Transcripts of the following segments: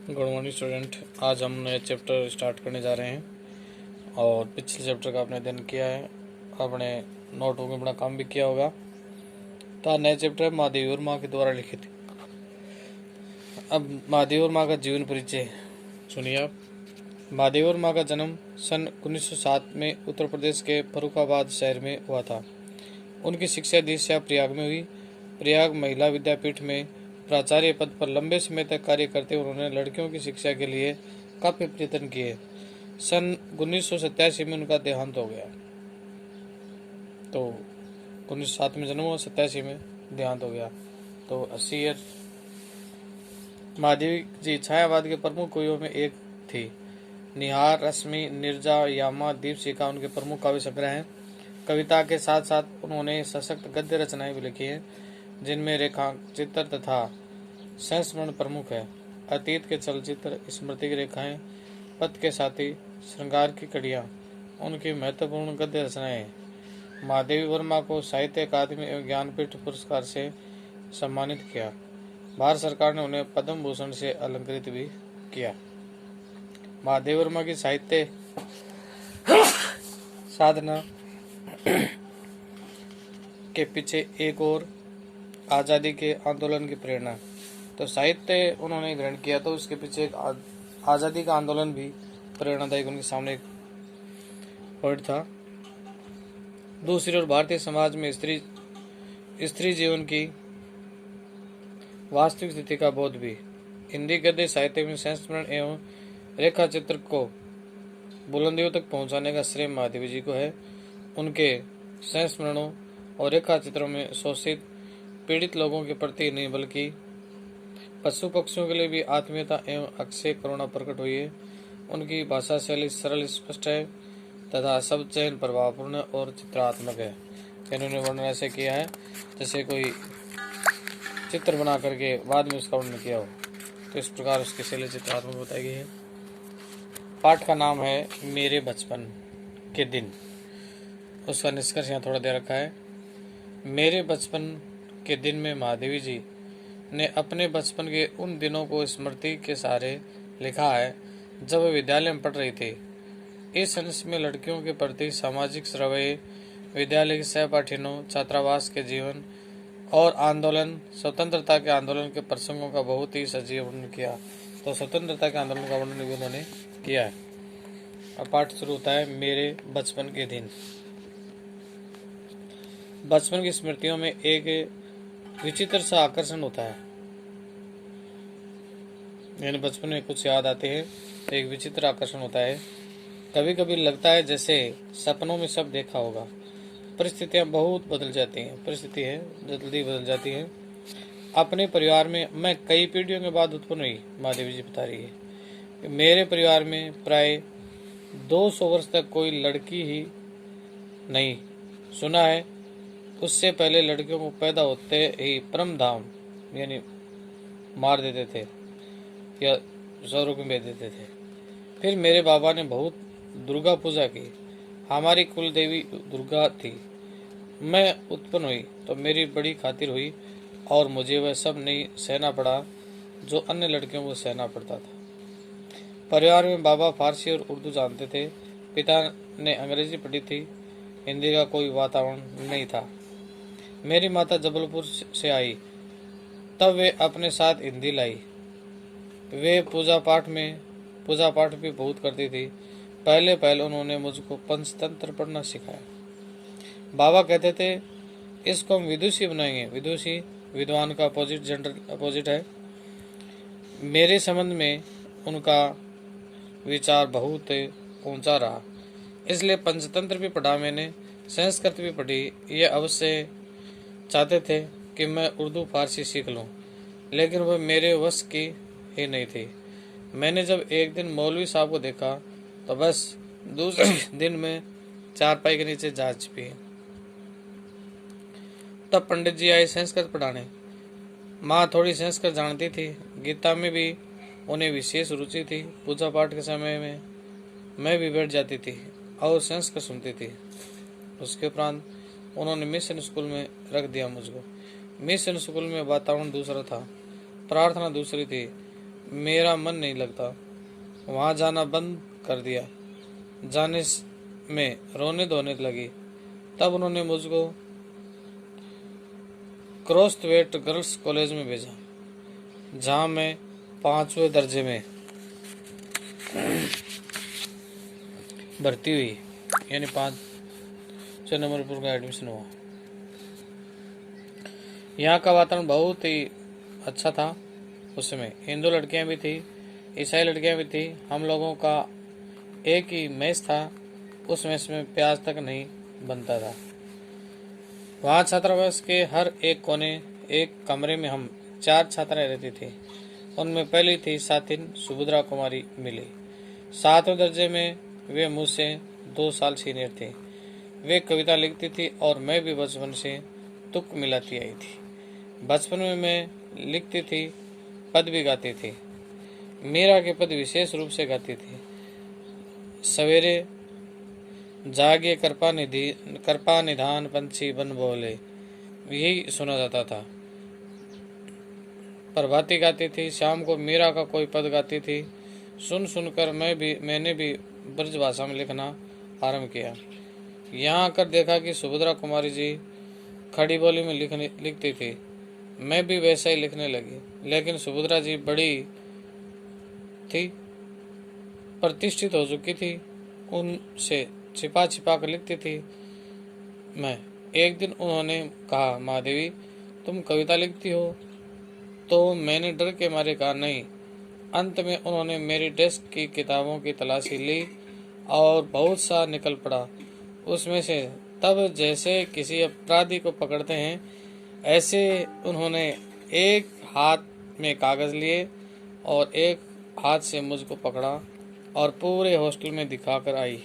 Good morning student. आज हम नए चैप्टर स्टार्ट करने जा रहे हैं और पिछले चैप्टर का आपने अध्ययन किया है, आपने नोटबुक में अपना काम भी किया होगा। तो नए चैप्टर है महादेवी वर्मा के द्वारा लिखित। अब महादेवी वर्मा का जीवन परिचय सुनिए आप। महादेवी वर्मा का जन्म सन 1907 में उत्तर प्रदेश के फर्रुखाबाद शहर में हुआ था। उनकी शिक्षा दीक्षा प्रयाग में हुई। प्रयाग महिला विद्यापीठ में प्राचार्य पद पर लंबे समय तक कार्य करते उन्होंने लड़कियों की शिक्षा के लिए काफी प्रयत्न किए। सन 1987 में उनका देहांत हो गया। तो 1907 में जन्म हुआ, 87 में देहांत हो गया, तो 80 ईयर। महादेवी जी छायावाद के प्रमुख कवियों में एक थी। निहार, रश्मि, नीरजा, यामा, दीपशिखा उनके प्रमुख काव्य संग्रह हैं। कविता के साथ साथ उन्होंने सशक्त गद्य रचनाएं भी लिखी हैं, जिनमें रेखाचित्र तथा संस्मरण प्रमुख है। अतीत के चलचित्र, स्मृति की रेखाएं, पथ के साथी, श्रृंगार की कड़ियां उनकी महत्वपूर्ण गद्य रचनाएं हैं। महादेवी वर्मा को साहित्य अकादमी एवं ज्ञानपीठ पुरस्कार से सम्मानित किया। भारत सरकार ने उन्हें पद्म भूषण से अलंकृत भी किया। महादेवी वर्मा की साहित्य साधना के पीछे एक और आज़ादी के आंदोलन की प्रेरणा। तो साहित्य उन्होंने ग्रहण किया, तो उसके पीछे एक आज़ादी का आंदोलन भी प्रेरणादायक उनके सामने एक पॉइंट था। दूसरी ओर भारतीय समाज में स्त्री जीवन की वास्तविक स्थिति का बोध भी। हिंदी गद्य साहित्य में संस्मरण एवं रेखा चित्र को बुलंदियों तक पहुंचाने का श्रेय महादेवी जी को है। उनके संस्मरणों और रेखा चित्रों में शोषित पीड़ित लोगों के प्रति नहीं बल्कि पशु पक्षियों के लिए भी आत्मीयता एवं अक्षय करुणा प्रकट हुई है। उनकी भाषा शैली सरल, स्पष्ट है तथा शब्द चयन प्रभावपूर्ण और चित्रात्मक है। इन्होंने वर्णन ऐसे किया है जैसे कोई चित्र बना करके बाद में उसका वर्णन किया हो, तो इस प्रकार उसकी शैली चित्रात्मक बताई गई है। पाठ का नाम है मेरे बचपन के दिन। उसका निष्कर्ष यहाँ थोड़ा दे रखा है। मेरे बचपन के दिन में महादेवी जी ने अपने बचपन के उन दिनों को स्मृति के सहारे लिखा है जब वे विद्यालय में पढ़ रही थी। इस अंश में लड़कियों के प्रति सामाजिक रवैये, विद्यालय के सहपाठियों, छात्रावास के जीवन और आंदोलन, स्वतंत्रता के आंदोलन के प्रसंगों का बहुत ही सजीव वर्णन किया। तो स्वतंत्रता के आंदोलन का वर्णन भी उन्होंने किया है। अब पाठ शुरू होता है मेरे बचपन के दिन। बचपन की स्मृतियों में एक विचित्र सा आकर्षण होता है। यानी बचपन में कुछ याद आते हैं तो एक विचित्र आकर्षण होता है। कभी कभी लगता है जैसे सपनों में सब देखा होगा। परिस्थितियां बहुत बदल जाती हैं, परिस्थिति है जल्दी बदल जाती है। अपने परिवार में मैं कई पीढ़ियों के बाद उत्पन्न हुई, महादेवी जी बता रही है। मेरे परिवार में प्राय 200 वर्ष तक कोई लड़की ही नहीं। सुना है उससे पहले लड़कियों को पैदा होते ही परम धाम यानी मार देते थे या स्वर्ग में भेज देते थे। फिर मेरे बाबा ने बहुत दुर्गा पूजा की। हमारी कुल देवी दुर्गा थी। मैं उत्पन्न हुई तो मेरी बड़ी खातिर हुई और मुझे वह सब नहीं सहना पड़ा जो अन्य लड़कियों को सहना पड़ता था। परिवार में बाबा फारसी और उर्दू जानते थे। पिता ने अंग्रेजी पढ़ी थी। हिंदी का कोई वातावरण नहीं था। मेरी माता जबलपुर से आई तब वे अपने साथ हिंदी लाई। वे पूजा पाठ भी बहुत करती थी। पहले पहले उन्होंने मुझको पंचतंत्र पढ़ना सिखाया। बाबा कहते थे इसको हम विदुषी बनाएंगे। विदुषी विद्वान का अपोजिट है। मेरे संबंध में उनका विचार बहुत ऊंचा रहा, इसलिए पंचतंत्र भी पढ़ा मैंने, संस्कृत भी पढ़ी। ये अवश्य चाहते थे कि मैं उर्दू फारसी सीख लूं, लेकिन वह मेरे वश की ही नहीं थी। मैंने जब एक दिन मौलवी साहब को देखा तो बस दूसरे दिन में चारपाई के नीचे जा छिपी। तब पंडित जी आए संस्कृत पढ़ाने। माँ थोड़ी संस्कृत जानती थी। गीता में भी उन्हें विशेष रुचि थी। पूजा पाठ के समय में मैं भी बैठ जाती थी और संस्कृत सुनती थी। उसके उपरांत उन्होंने मिशन स्कूल में रख दिया मुझको। मिशन स्कूल में वातावरण दूसरा था, प्रार्थना दूसरी थी। मेरा मन नहीं लगता। वहां जाना बंद कर दिया। जाने में रोने धोने लगी। तब उन्होंने मुझको क्रॉसवेट गर्ल्स कॉलेज में भेजा, जहां मैं 5वें दर्जे में भर्ती हुई, यानी 5 नंबर का एडमिशन हुआ। यहाँ का वातावरण बहुत ही अच्छा था। उसमें हिंदू लड़कियां भी थी, ईसाई लड़कियां भी थी। हम लोगों का एक ही मेस था, उस मेस में प्याज तक नहीं बनता था। वहाँ छात्रावास के हर एक कोने एक कमरे में हम 4 छात्राएं रहती थी। उनमें पहली थी साथिन सुभद्रा कुमारी मिली। 7वें दर्जे में वे मुझसे 2 साल सीनियर थी। वे कविता लिखती थी और मैं भी बचपन से तुक मिलाती आई थी। बचपन में मैं लिखती थी, पद भी गाती थी। मीरा के पद विशेष रूप से गाती थी। सवेरे जागे कृपा निधान पंछी बन बोले, यही सुना जाता था। प्रभाती गाती थी। शाम को मीरा का कोई पद गाती थी। सुन सुनकर मैंने भी ब्रज भाषा में लिखना आरंभ किया। यहाँ आकर देखा कि सुभद्रा कुमारी जी खड़ी बोली में लिखती थी। मैं भी वैसा ही लिखने लगी, लेकिन सुभद्रा जी बड़ी थी, प्रतिष्ठित हो चुकी थी, उनसे छिपा छिपा कर लिखती थी मैं। एक दिन उन्होंने कहा, महादेवी तुम कविता लिखती हो? तो मैंने डर के मारे कहा नहीं। अंत में उन्होंने मेरी डेस्क की किताबों की तलाशी ली और बहुत सा निकल पड़ा उसमें से। तब जैसे किसी अपराधी को पकड़ते हैं, ऐसे उन्होंने एक हाथ में कागज लिए और एक हाथ से मुझको पकड़ा और पूरे हॉस्टल में दिखाकर आई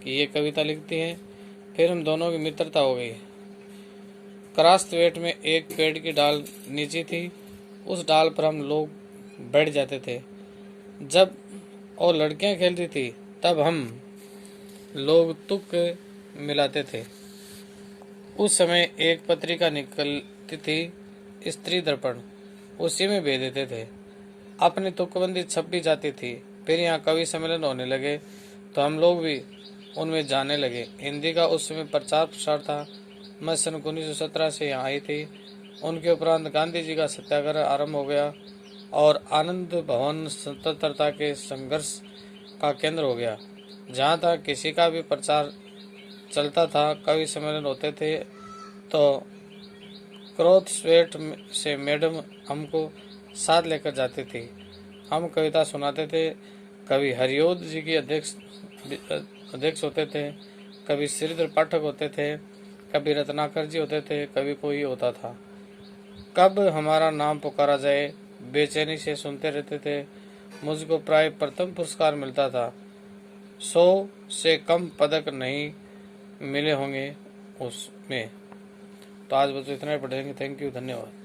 कि ये कविता लिखती है। फिर हम दोनों की मित्रता हो गई। क्रॉसवेट में एक पेड़ की डाल नीचे थी। उस डाल पर हम लोग बैठ जाते थे। जब और लड़कियां खेलती थी तब हम लोग तुक मिलाते थे। उस समय एक पत्रिका निकलती थी, स्त्री दर्पण, उसी में भेज देते थे। अपनी तुकबंदी छप भी जाती थी। फिर यहाँ कवि सम्मेलन होने लगे तो हम लोग भी उनमें जाने लगे। हिंदी का उस समय प्रचार प्रसार था। मैं सन 1917 से यहाँ आई थी। उनके उपरांत गांधी जी का सत्याग्रह आरंभ हो गया और आनंद भवन स्वतंत्रता के संघर्ष का केंद्र हो गया। जहाँ तक किसी का भी प्रचार चलता था, कवि सम्मेलन होते थे, तो क्रॉसवेट से मैडम हमको साथ लेकर जाती थी। हम कविता सुनाते थे। कभी हरिओद जी की अध्यक्ष होते थे, कभी श्रीधर पाठक होते थे, कभी रत्नाकर जी होते थे, कभी कोई होता था। कब हमारा नाम पुकारा जाए बेचैनी से सुनते रहते थे। मुझको प्राय प्रथम पुरस्कार मिलता था। 100 से कम पदक नहीं मिले होंगे उसमें। तो आज बच्चों इतना ही पढ़ेंगे। थैंक यू, धन्यवाद।